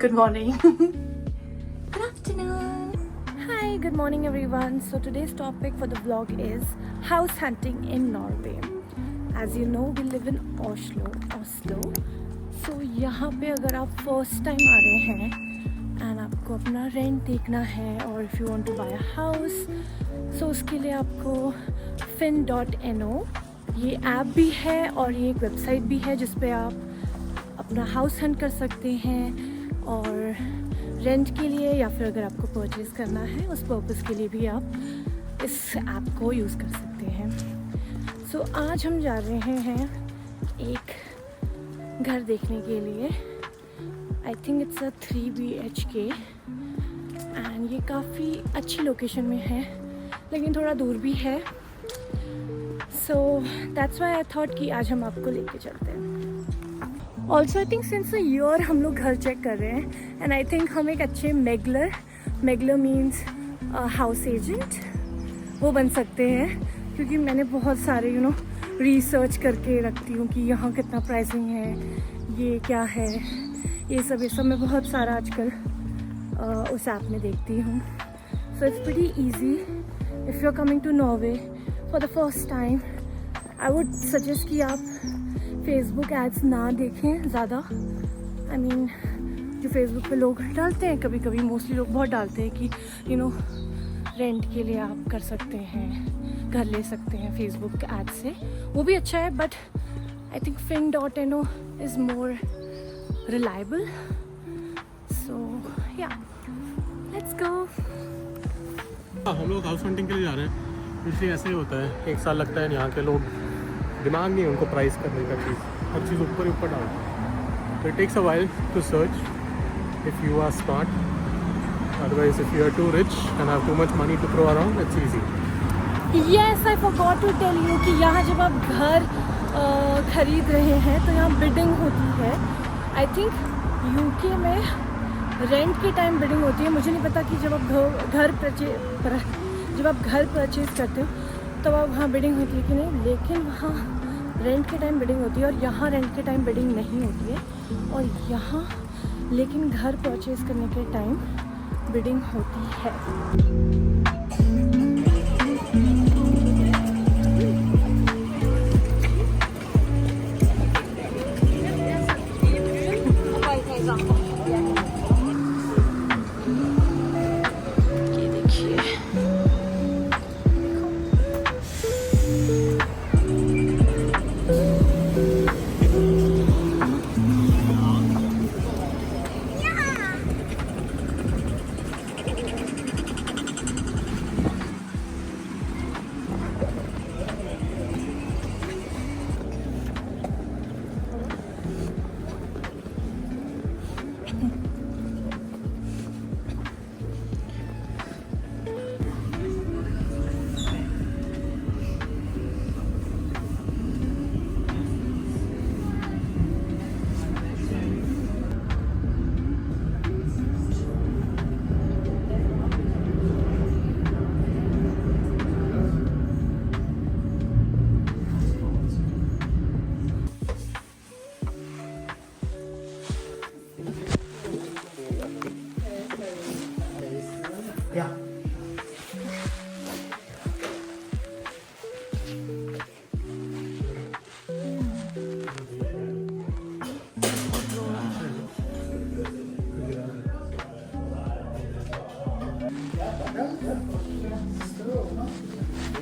Good morning. Good afternoon. Hi, good morning everyone. So today's topic for the vlog is house hunting in Norway. As you know, we live in Oslo. So यहाँ पे अगर आप first time आ रहे हैं and आपको अपना rent देखना है और if you want to buy a house, so उसके लिए आपको fin.no ये ऐप भी है और ये एक वेबसाइट भी है जिस पे आप अपना हाउस हंट कर सकते हैं और रेंट के लिए या फिर अगर आपको परचेज़ करना है उस पर्पज़ के लिए भी आप इस ऐप को यूज़ कर सकते हैं। सो आज हम जा रहे हैं एक घर देखने के लिए। I think it's a 3 BHK and ये काफ़ी अच्छी लोकेशन में है लेकिन थोड़ा दूर भी है। So that's why I thought कि आज हम आपको लेके चलते हैं। Also I think since a year हम लोग घर चेक कर रहे हैं एंड आई थिंक हम एक अच्छे मेगलर मीन्स हाउस एजेंट वो बन सकते हैं, क्योंकि मैंने बहुत सारे रिसर्च करके रखती हूँ कि यहाँ कितना प्राइसिंग है, ये क्या है, ये सब मैं बहुत सारा आजकल उस ऐप में देखती हूँ। So it's pretty easy if you are coming to Norway for the first time. I would suggest कि आप फेसबुक एड्स ना देखें ज़्यादा। आई मीन जो फेसबुक पे लोग डालते हैं, कभी कभी मोस्टली लोग बहुत डालते हैं कि रेंट के लिए आप कर सकते हैं, घर ले सकते हैं फेसबुक एड से, वो भी अच्छा है but I think fin.no is more reliable. So yeah let's गो। हम लोग हाउस हंटिंग के लिए जा रहे हैं। इसलिए ऐसे ही होता है, एक साल लगता है। यहाँ के लोग दिमाग नहीं है उनको प्राइस करने का, हर चीज़ ऊपर ही ऊपर डालते हैं। तो it takes a while to search if you are smart, otherwise if you are too rich and have too much money to throw around, it's easy. Yes, I forgot to tell you कि यहाँ जब आप घर खरीद रहे हैं तो यहाँ बिडिंग होती है। आई थिंक यूके में रेंट के टाइम बिडिंग होती है। मुझे नहीं पता कि जब आप घर परचेज करते हो तब आप वहाँ बिडिंग होती है कि नहीं, लेकिन वहाँ रेंट के टाइम बिडिंग होती है और यहाँ रेंट के टाइम बिडिंग नहीं होती है। और यहाँ लेकिन घर परचेज करने के टाइम बिडिंग होती है।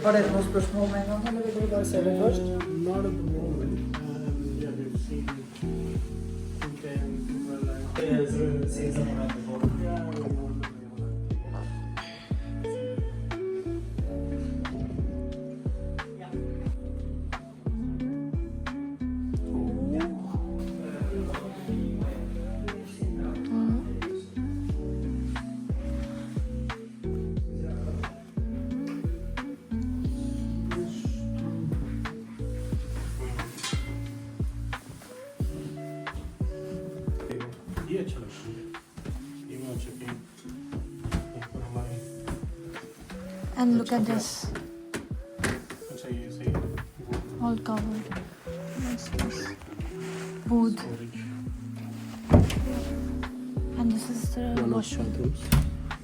Har dere noen spørsmål med en gang, eller vil dere bare se det først? Not at the moment. Yeah, we've seen ये अच्छा लगता है। ये मैं अच्छा ऊपर हमारी। And look at this, अच्छा ये सही है। all covered. What's this? Booth. Storage. And this is the One of washroom.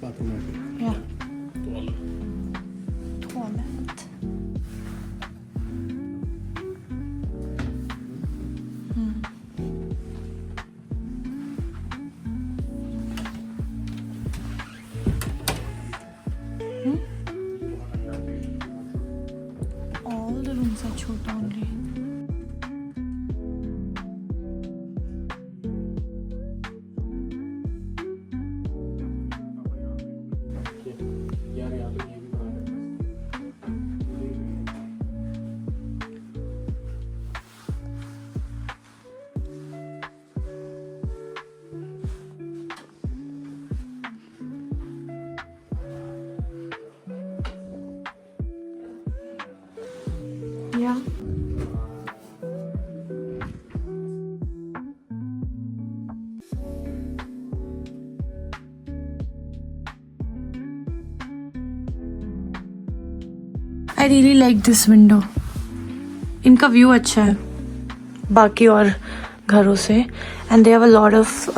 bathroom. Yeah. Toilet. Toilet. All the rooms are chota only. यार यहाँ तो ये भी बना है। Yeah. I really like this window. इनका व्यू अच्छा है बाकी और घरों से and they have a lot of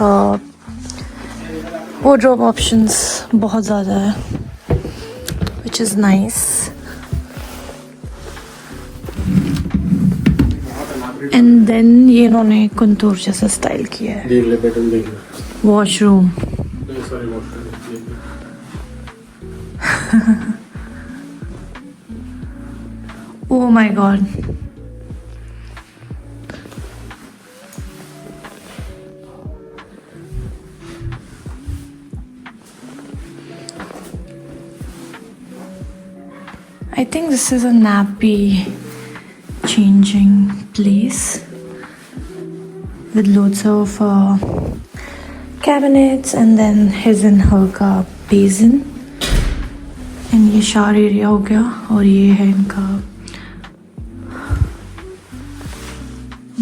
wardrobe options बहुत ज़्यादा है which is nice. And then ये इन्होंने कंटूर जैसा स्टाइल किया है. देख ले बेडरूम देख ले. Washroom. Sorry washroom. Oh my god. I think this is a nappy changing place with loads of cabinets and then his and her का basin. And ये shower area हो गया और ये है इनका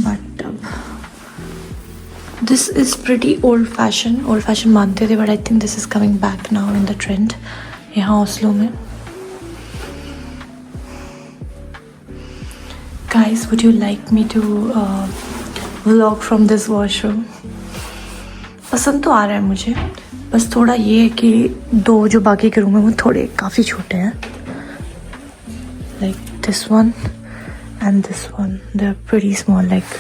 bathtub. This is pretty old fashioned. Old fashioned मानते थे but I think this is coming back now in the trend. यहाँ ओस्लो में. Guys, would you like me to vlog from this washroom? पसंद तो आ रहा है मुझे, बस थोड़ा ये है कि दो जो बाकी के रूम है वो थोड़े काफ़ी छोटे हैं. Like this one and this one, they're pretty small. Like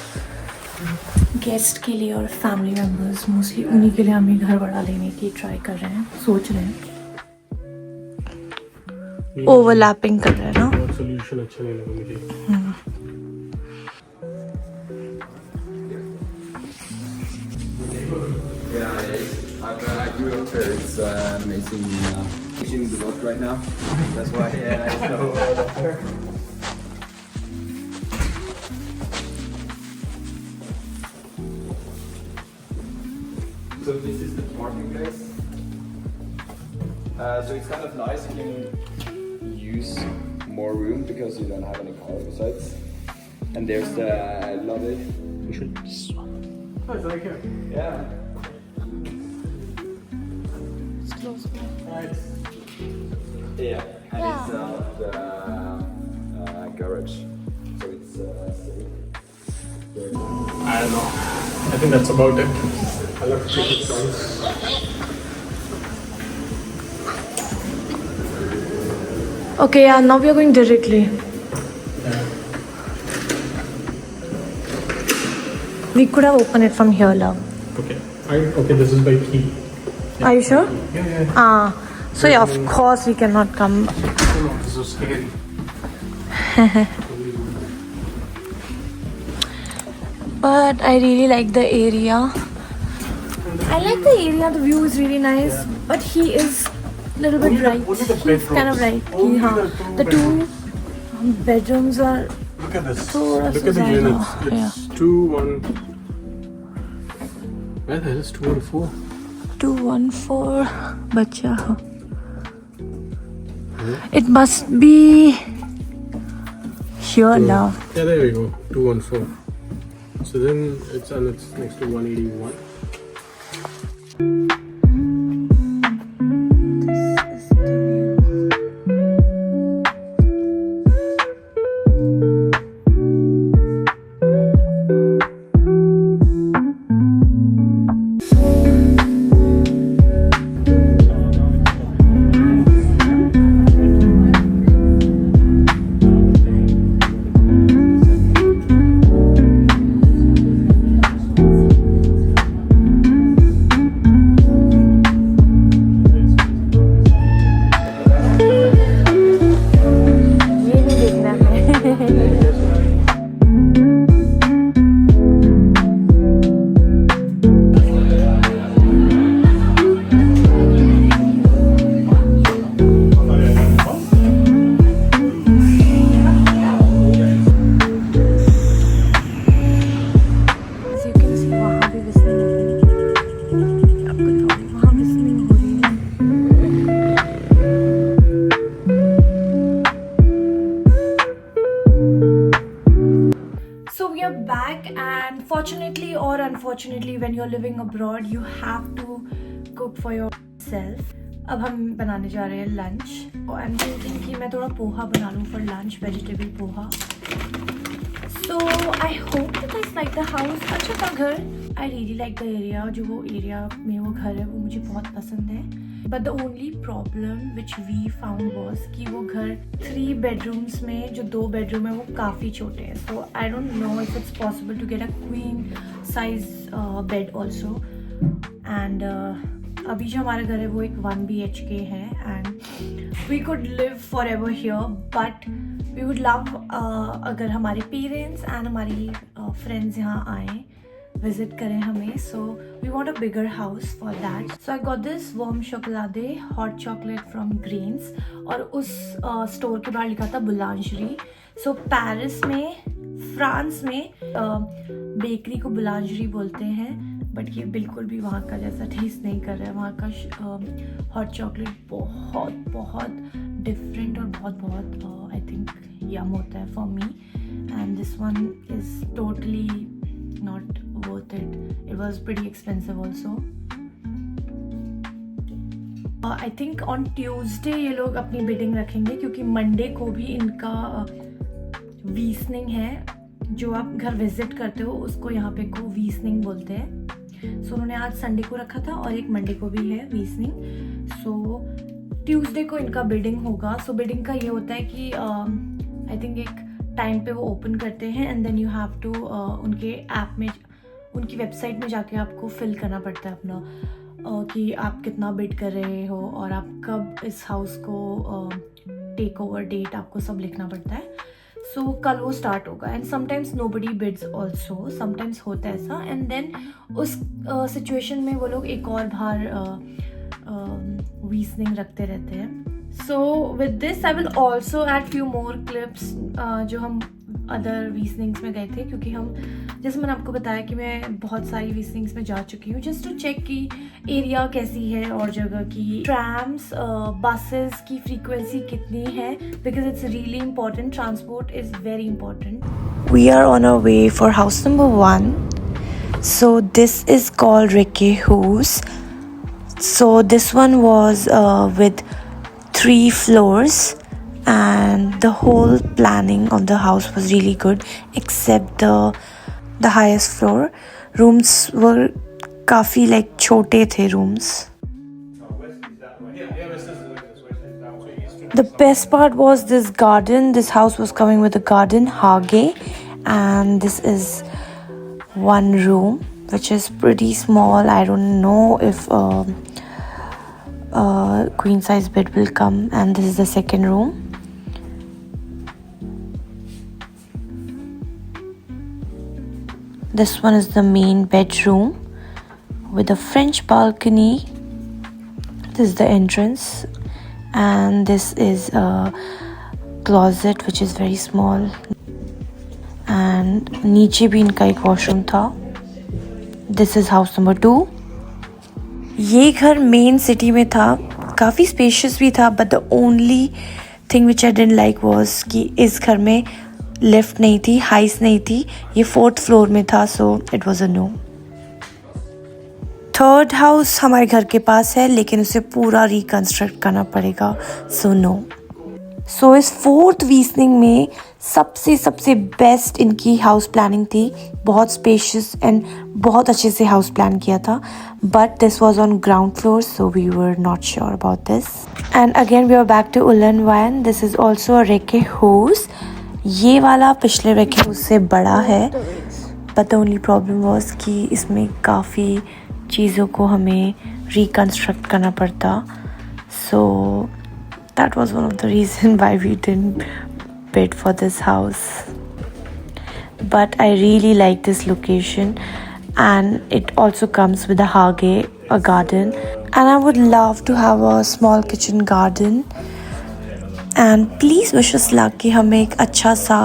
guest के लिए और फैमिली मेम्बर्स मोस्टली उन्हीं के लिए हमें घर बड़ा लेने की ट्राई कर रहे हैं, सोच रहे हैं. ओवरलैपिंग कर रहे हैं ना. और सॉल्यूशन अच्छा नहीं लगा मुझे. I grew up here. It's amazing. Teaching the lot right now. That's why I know. So this is the parking place. So it's kind of nice. You can use more room because you don't have any car besides. And there's the lobby. We should. Oh, it's right here. Yeah. It's close. Right. Yeah, and it's the garage, so it's safe. I don't know. I think that's about it. I'll have to take it twice. Okay, yeah, now we are going directly. We could have opened it from here, love. Okay. Okay, this is by key. Are you sure? Yeah. So yeah, of course we cannot come. Oh, this is scary. But I really like the area. I like the area, the view is really nice. But he is a little bit right. Only the He's kind of right. Only The two bedrooms are. Look at this. Thoda Look at the sa units. zyada, It's 2, 1. Where the hell is 2 and 4? 214 bacha ho. It must be here, love. Yeah, there we go. 214. So then it's next to 181. This is the view. Fortunately or unfortunately, when you're living abroad, you have to cook for yourself. अब हम बनाने जा रहे हैं lunch और I am thinking कि मैं थोड़ा पोहा बना लूँ for lunch, vegetable poha. So I hope that guys like the house. अच्छा था घर. I really like the area. जो वो एरिया में वो घर है वो मुझे बहुत पसंद है. But the only problem which we found was कि वो घर 3 बेडरूम्स में जो 2 बेडरूम है वो काफ़ी छोटे हैं. So I don't know if it's possible to get a queen size bed also. And अभी जो हमारा घर है वो एक 1 BHK है and we could live forever here. But we would love अगर हमारे पेरेंट्स एंड हमारी फ्रेंड्स यहाँ आएँ, विजिट करें हमें. So we want a bigger house for that. So I got this warm chocolate hot chocolate from Greens और उस store के बाहर लिखा था बुलांजरी. सो पेरिस में, फ्रांस में बेकरी को बुलांजरी बोलते हैं, बट ये बिल्कुल भी वहाँ का जैसा टेस्ट नहीं कर रहा है. वहाँ का हॉट चॉकलेट बहुत बहुत डिफरेंट और बहुत बहुत आई थिंक यम होता है for me. And this one is totally not worth it. It was pretty expensive also. I think on Tuesday ये लोग अपनी बिडिंग रखेंगे क्योंकि मंडे को भी इनका वीसनिंग है. जो आप घर विजिट करते हो उसको यहाँ पे को वीसनिंग बोलते हैं. सो उन्होंने आज संडे को रखा था और एक मंडे को भी है वीसनिंग. सो ट्यूसडे को इनका बिडिंग होगा. सो बिडिंग का ये होता है कि आई थिंक एक टाइम पे वो ओपन करते हैं and then you have to उनके ऐप में, उनकी वेबसाइट में जाके आपको फिल करना पड़ता है अपना कि आप कितना बिड कर रहे हो और आप कब इस हाउस को टेक ओवर डेट आपको सब लिखना पड़ता है. सो कल वो स्टार्ट होगा and sometimes nobody bids also, sometimes होता है ऐसा. एंड देन उस सिचुएशन में वो लोग एक और बाहर वीसनिंग रखते रहते हैं. So with this I will also add few more clips जो हम अदर वीसनिंग्स में गए थे क्योंकि हम, जैसे मैंने आपको बताया कि मैं बहुत सारी वीसनिंग्स में जा चुकी हूँ जस्ट टू चेक कि एरिया कैसी है और जगह की, ट्रैम्स बसेस की फ्रीक्वेंसी कितनी है, because it's really important. Transport is very important. We are on a way for house number 1. So this is called Rikke house. So this one was with 3 floors and the whole planning of the house was really good except the highest floor. Rooms were काफ़ी like छोटे थे rooms. The best part was this garden. This house was coming with a garden, hage, and this is one room which is pretty small. I don't know if queen size bed will come, and this is the second room. This one is the main bedroom with a French balcony. This is the entrance and this is a closet which is very small, and नीचे भी इनका एक washroom था. This is house number 2. ये घर main city में था, काफ़ी स्पेशियस भी था, but the only thing which I didn't like was कि इस घर में लिफ्ट नहीं थी, हाइस नहीं थी. ये 4th फ्लोर में था, so it was a no. 3rd house हमारे घर के पास है लेकिन उसे पूरा रिकन्स्ट्रक्ट करना पड़ेगा, सो नो. सो इस 4th वीसनिंग में सबसे बेस्ट इनकी हाउस प्लानिंग थी. बहुत स्पेशियस एंड बहुत अच्छे से हाउस प्लान किया था, but this was on ground floor so we were not sure about this. And again we are back to उलन वैन. दिस इज़ ऑल्सो अ रेके हाउस. ये वाला पिछले रेके हाउस से बड़ा है, but the only problem was कि इसमें काफ़ी चीज़ों को हमें रिकन्स्ट्रक्ट करना पड़ता. सो that was one of the reason why we didn't bid for this house. But I really like this location, and it also comes with a hage, a garden, and I would love to have a small kitchen garden. And please wish us luck कि हमें एक अच्छा सा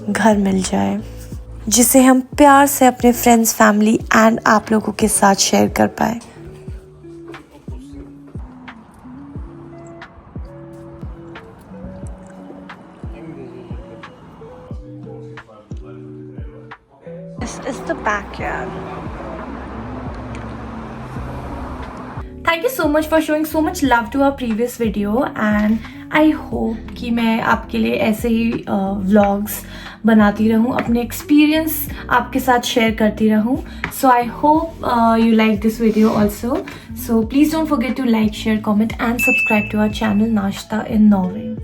घर मिल जाए जिसे हम प्यार से अपने फ्रेंड्स, फैमिली एंड आप लोगों के साथ शेयर कर पाए. This is the backyard. Thank you so much for showing so much love to our previous video and I hope कि मैं आपके लिए ऐसे ही व्लॉग्स बनाती रहूँ, अपने एक्सपीरियंस आपके साथ शेयर करती रहूँ. So I hope you like this video also. So please don't forget to like, share, comment and subscribe to our channel Nashta in Norway.